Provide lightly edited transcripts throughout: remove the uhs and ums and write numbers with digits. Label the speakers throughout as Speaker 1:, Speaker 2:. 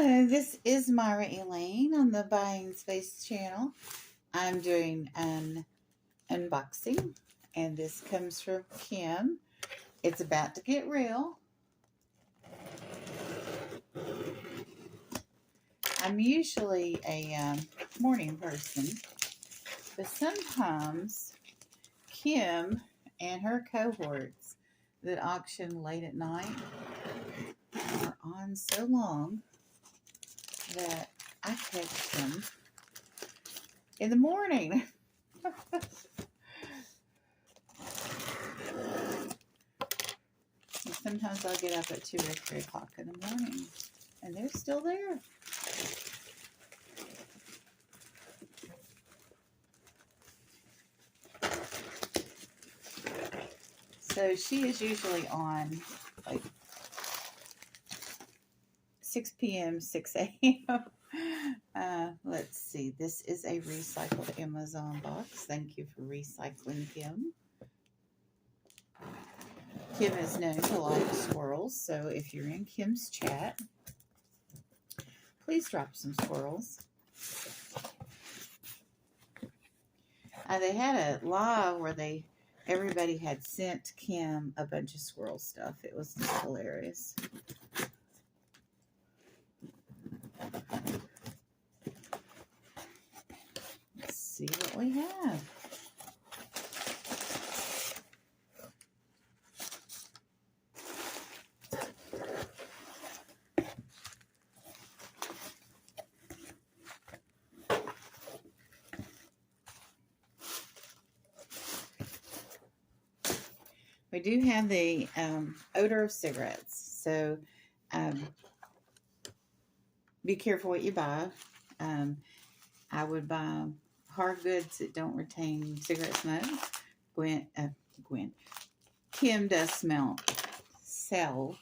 Speaker 1: Hello, this is Myra Elaine on the Buying Space channel. I'm doing an unboxing, and this comes from Kim. It's about to get real. I'm usually a morning person, but sometimes Kim and her cohorts that auction late at night are on so long that I catch them in the morning. And sometimes I'll get up at 2 or 3 o'clock in the morning, and they're still there. So she is usually on like 6 p.m., 6 a.m. Let's see. This is a recycled Amazon box. Thank you for recycling, Kim. Kim is known to like squirrels, so if you're in Kim's chat, please drop some squirrels. They had a live where everybody had sent Kim a bunch of squirrel stuff. It was just hilarious. Let's see what we have. We do have the odor of cigarettes, so be careful what you buy. I would buy hard goods that don't retain cigarette smoke. Kim does sell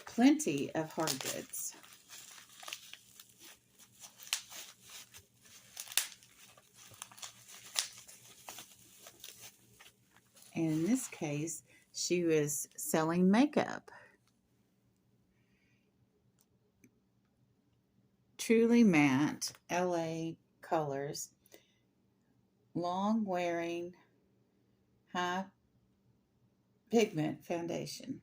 Speaker 1: plenty of hard goods. And in this case, she was selling makeup. Truly Matte LA Colors. Long wearing high pigment foundation.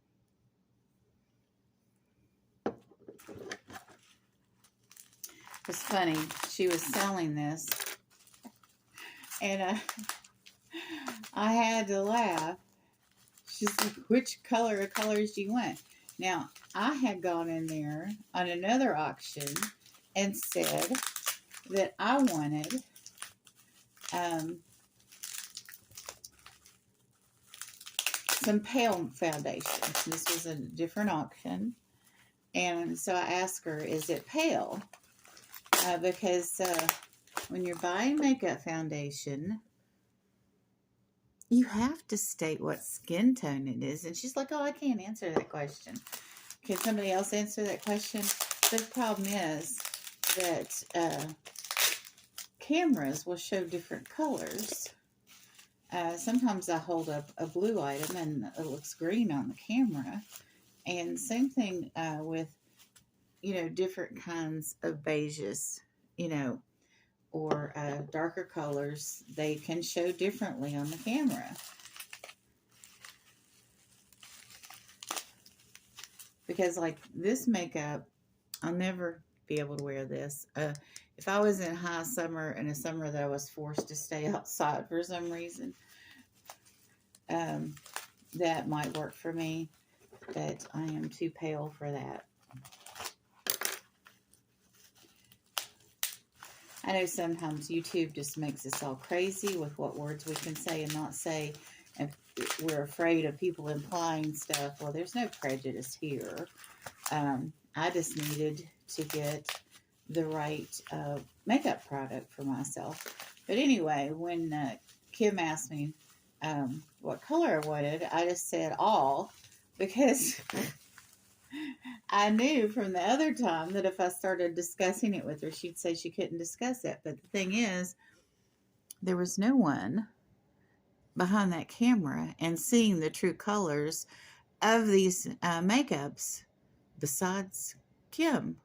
Speaker 1: It's funny, she was selling this, and I had to laugh. She's like, which color of colors do you want? Now, I had gone in there on another auction and said that I wanted some pale foundation. This was a different auction. And so I asked her, is it pale? Because when you're buying makeup foundation, you have to state what skin tone it is. And she's like, oh, I can't answer that question. Can somebody else answer that question? The problem is that cameras will show different colors. Sometimes I hold up a blue item and it looks green on the camera. And same thing with, different kinds of beiges, or darker colors. They can show differently on the camera. Because like this makeup, I'll never be able to wear this. If I was in high summer, in a summer that I was forced to stay outside for some reason, that might work for me, but I am too pale for that. I know sometimes YouTube just makes us all crazy with what words we can say and not say, and we're afraid of people implying stuff. Well, there's no prejudice here. I just needed to get the right makeup product for myself. But anyway, when Kim asked me what color I wanted, I just said all, because I knew from the other time that if I started discussing it with her, she'd say she couldn't discuss it. But the thing is, there was no one behind that camera and seeing the true colors of these makeups besides Kim.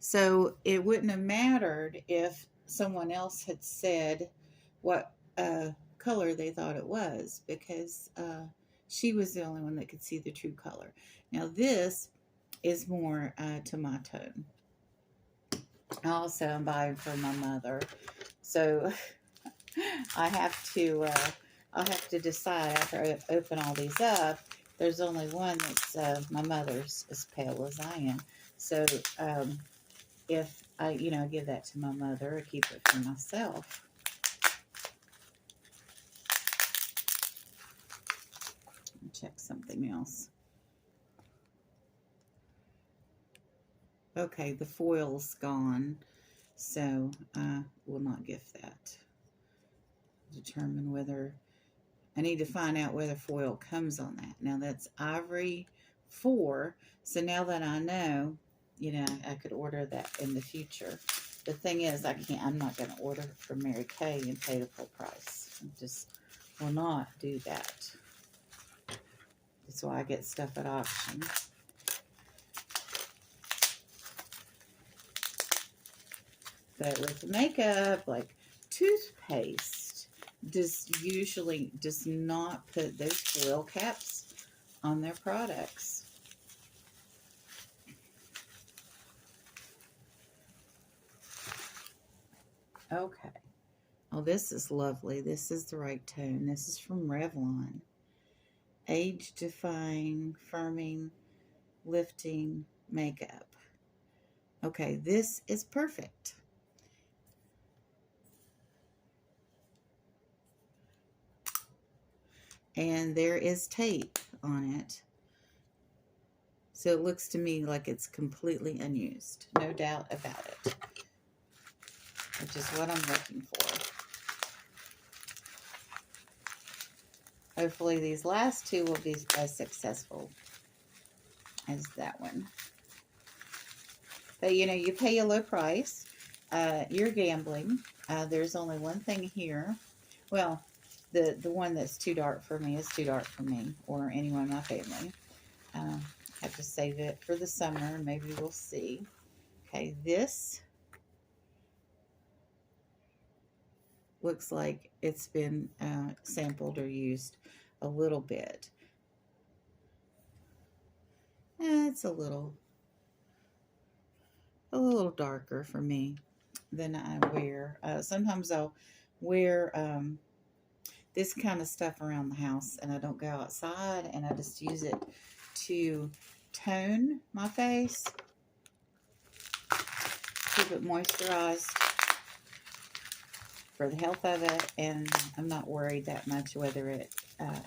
Speaker 1: So it wouldn't have mattered if someone else had said what color they thought it was, because she was the only one that could see the true color. Now this is more to my tone. Also, I'm buying for my mother, so I have to. I'll have to decide after I open all these up. There's only one that's my mother's, as pale as I am. So if I, give that to my mother, I keep it for myself. Check something else. Okay, the foil's gone, so I will not gift that. Determine whether I need to find out whether foil comes on that. Now that's Ivory 4. So now that I know, I could order that in the future. The thing is, I'm not going to order it from Mary Kay and pay the full price. I just will not do that. That's why I get stuff at auction. But with makeup, like toothpaste, usually does not put those foil caps on their products. Okay. Oh, this is lovely. This is the right tone. This is from Revlon. Age defying, firming, lifting makeup. Okay, this is perfect. And there is tape on it. So it looks to me like it's completely unused. No doubt about it. Which is what I'm looking for. Hopefully these last two will be as successful as that one. But you pay a low price. You're gambling. There's only one thing here. Well, the one that's too dark for me is too dark for me or anyone in my family. Have to save it for the summer. Maybe we'll see. Okay, this looks like it's been sampled or used a little bit. It's a little darker for me than I wear. Sometimes I'll wear this kind of stuff around the house and I don't go outside, and I just use it to tone my face, keep it moisturized for the health of it, and I'm not worried that much whether it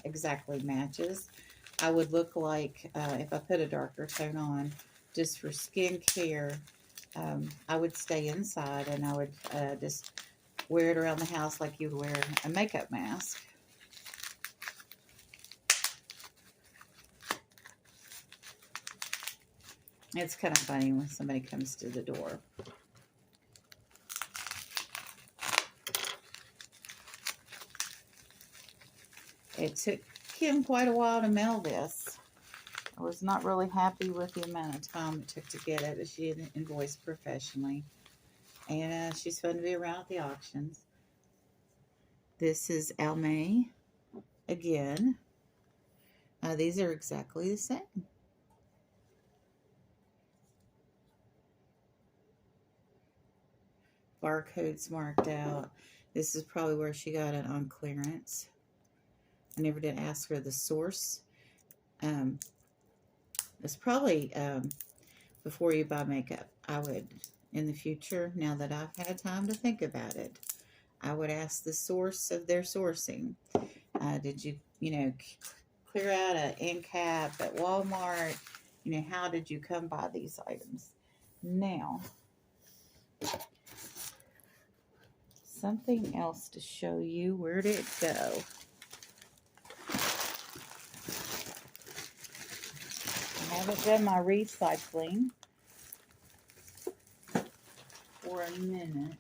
Speaker 1: exactly matches. I would look like, if I put a darker tone on just for skincare, I would stay inside and I would just wear it around the house like you would wear a makeup mask. It's kind of funny when somebody comes to the door. It took Kim quite a while to mail this. I was not really happy with the amount of time it took to get it, but she had invoiced professionally. And she's fun to be around at the auctions. This is Almay again. These are exactly the same. Barcodes marked out. This is probably where she got it on clearance. I never did ask her the source. It's probably before you buy makeup. I would, in the future, now that I've had time to think about it, I would ask the source of their sourcing. Did you, clear out an end cap at Walmart? How did you come by these items? Now, something else to show you. Where did it go? I haven't done my recycling for a minute.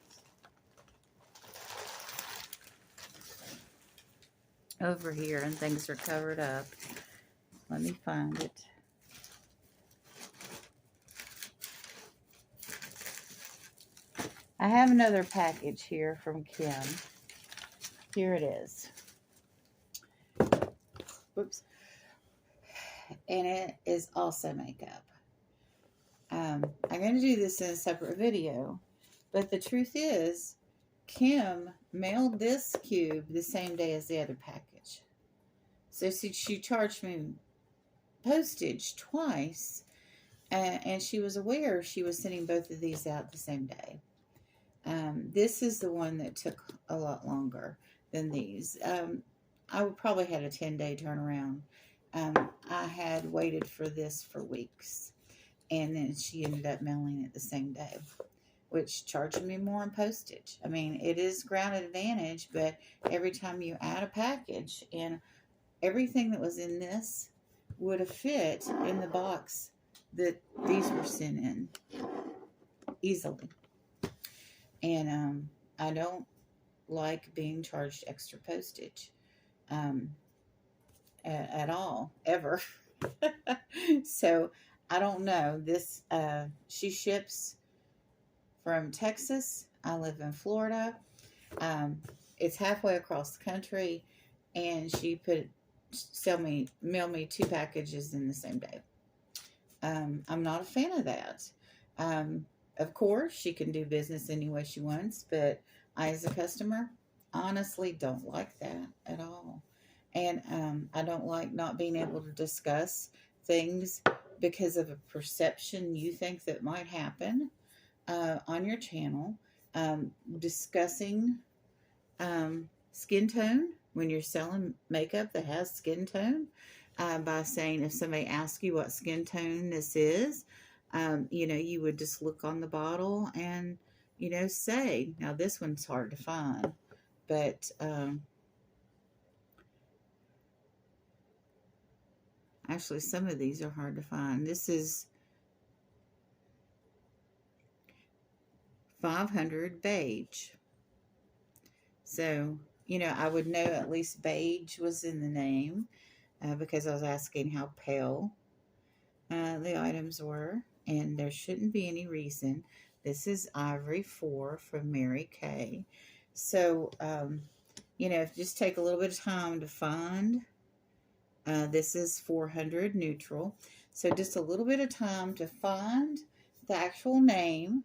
Speaker 1: Over here, and things are covered up. Let me find it. I have another package here from Kim. Here it is. Whoops. And it is also makeup. I'm going to do this in a separate video, but the truth is, Kim mailed this cube the same day as the other package. So she charged me postage twice, and she was aware she was sending both of these out the same day. This is the one that took a lot longer than these. I would probably had a 10-day turnaround. I had waited for this for weeks, and then she ended up mailing it the same day, which charged me more in postage. I mean, it is ground advantage, but every time you add a package, and everything that was in this would have fit in the box that these were sent in easily. And I don't like being charged extra postage at all, ever. So I don't know. This she ships from Texas. I live in Florida. It's halfway across the country, and she mail me 2 packages in the same day. I'm not a fan of that. Of course, she can do business any way she wants, but I, as a customer, honestly don't like that at all. And I don't like not being able to discuss things because of a perception you think that might happen on your channel. Discussing skin tone when you're selling makeup that has skin tone, by saying, if somebody asks you what skin tone this is, you would just look on the bottle and, say, now this one's hard to find, but actually some of these are hard to find. This is 500 beige. So, I would know at least beige was in the name because I was asking how pale the items were, and there shouldn't be any reason. This is Ivory 4 from Mary Kay. So, just take a little bit of time to find. This is 400 neutral. So just a little bit of time to find the actual name.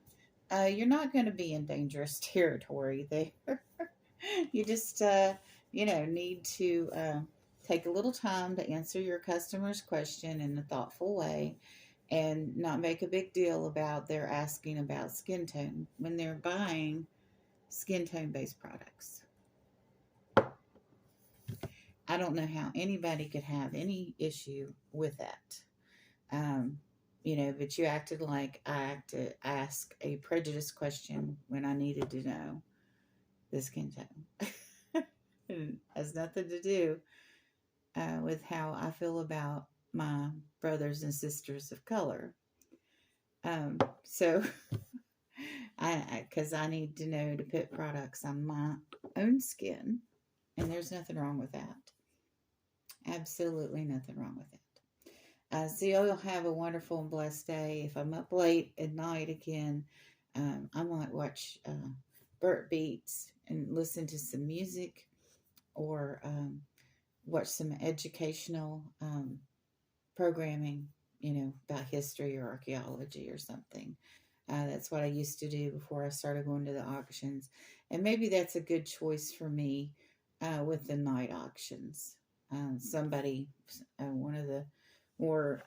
Speaker 1: You're not going to be in dangerous territory there. You just, need to take a little time to answer your customer's question in a thoughtful way, and not make a big deal about their asking about skin tone when they're buying skin tone based products. I don't know how anybody could have any issue with that. But you acted like I had to ask a prejudice question when I needed to know the skin tone. It has nothing to do with how I feel about my brothers and sisters of color. So, because I need to know to put products on my own skin, and there's nothing wrong with that. Absolutely nothing wrong with it. So y'all have a wonderful and blessed day. If I'm up late at night again, I might watch Burt Beats and listen to some music, or watch some educational programming, about history or archaeology or something. That's what I used to do before I started going to the auctions. And maybe that's a good choice for me with the night auctions. One of the more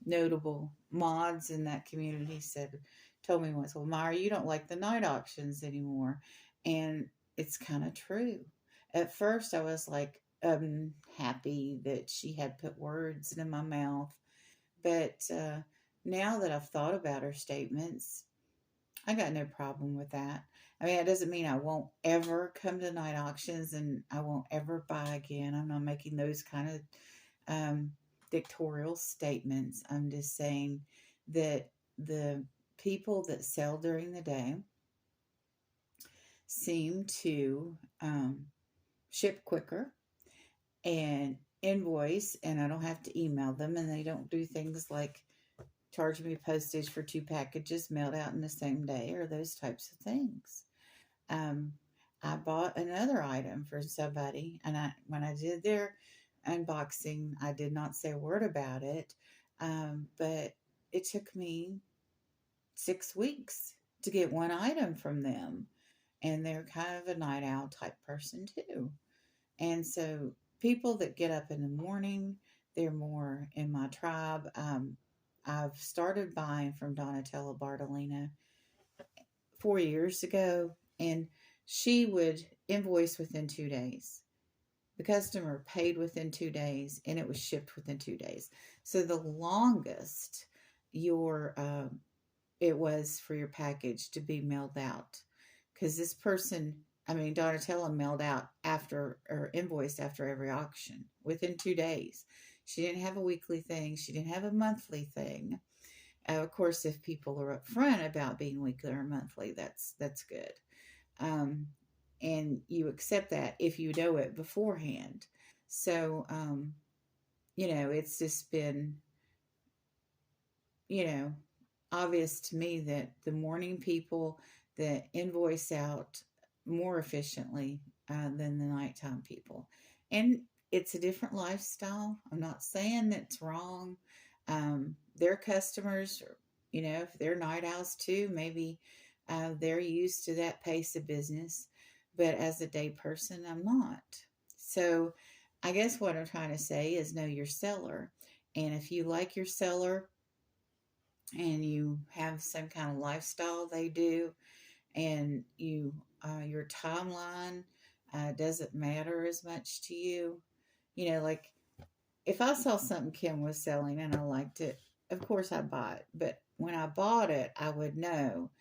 Speaker 1: notable mods in that community told me once, well, Myra, you don't like the night auctions anymore. And it's kind of true. At first I was like, happy that she had put words in my mouth. But now that I've thought about her statements, I got no problem with that. I mean, it doesn't mean I won't ever come to night auctions and I won't ever buy again. I'm not making those kind of dictatorial statements. I'm just saying that the people that sell during the day seem to ship quicker and invoice, and I don't have to email them, and they don't do things like charging me postage for 2 packages mailed out in the same day, or those types of things. Um, I bought another item for somebody, and when I did their unboxing, I did not say a word about it, but it took me 6 weeks to get one item from them, and they're kind of a night owl type person too. And so people that get up in the morning, they're more in my tribe. I've started buying from Donatella Bartolina 4 years ago, and she would invoice within 2 days. The customer paid within 2 days, and it was shipped within 2 days. So the longest your it was for your package to be mailed out, because this person, I mean, Donatella mailed out after, or invoiced after every auction within 2 days. She didn't have a weekly thing. She didn't have a monthly thing. Of course, if people are upfront about being weekly or monthly, that's good. Um, and you accept that if you know it beforehand. So, it's just been, you know, obvious to me that the morning people that invoice out more efficiently than the nighttime people. And it's a different lifestyle. I'm not saying that's wrong. Their customers, if they're night owls too, maybe they're used to that pace of business. But as a day person, I'm not. So I guess what I'm trying to say is know your seller. And if you like your seller, and you have some kind of lifestyle they do, and your timeline doesn't matter as much to you, like if I saw something Kim was selling and I liked it, of course I'd buy it. But when I bought it, I would know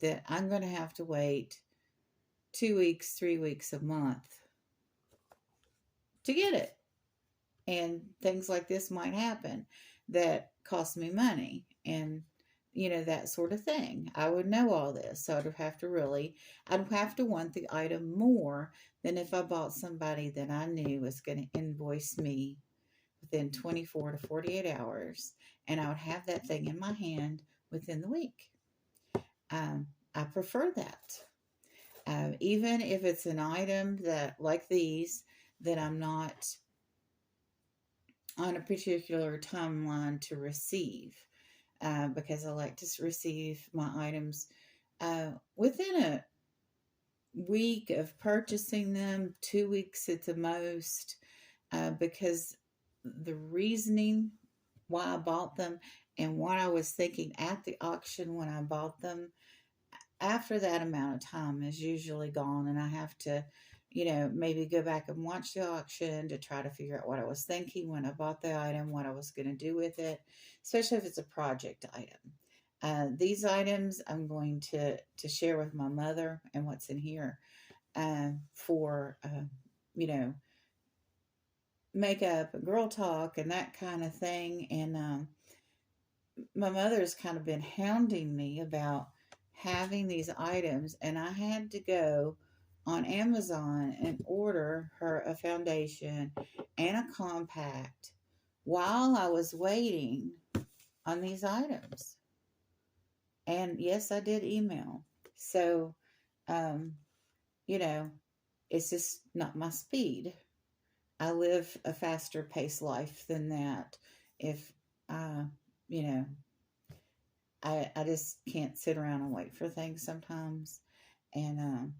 Speaker 1: that I'm going to have to wait 2 weeks, 3 weeks, a month to get it. And things like this might happen that cost me money, and that sort of thing. I would know all this, so I'd have to want the item more than if I bought somebody that I knew was going to invoice me within 24 to 48 hours, and I would have that thing in my hand within the week. I prefer that. Even if it's an item that, like these, that I'm not on a particular timeline to receive, because I like to receive my items within a week of purchasing them, 2 weeks at the most, because the reasoning why I bought them and what I was thinking at the auction when I bought them, after that amount of time is usually gone, and I have to maybe go back and watch the auction to try to figure out what I was thinking when I bought the item, what I was going to do with it, especially if it's a project item. These items I'm going to share with my mother, and what's in here for, makeup and girl talk and that kind of thing. And my mother's kind of been hounding me about having these items, and I had to go on Amazon and order her a foundation and a compact while I was waiting on these items. And yes, I did email. So, um, it's just not my speed. I live a faster paced life than that. If, you know, I just can't sit around and wait for things sometimes. And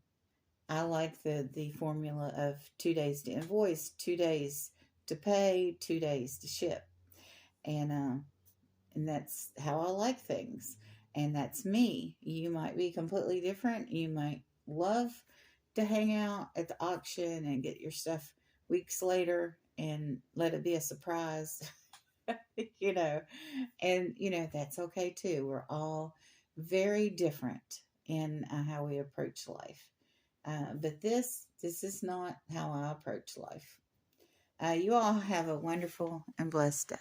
Speaker 1: I like the formula of 2 days to invoice, 2 days to pay, 2 days to ship. And that's how I like things. And that's me. You might be completely different. You might love to hang out at the auction and get your stuff weeks later and let it be a surprise. you know, and that's okay too. We're all very different in how we approach life. But this is not how I approach life. You all have a wonderful and blessed day.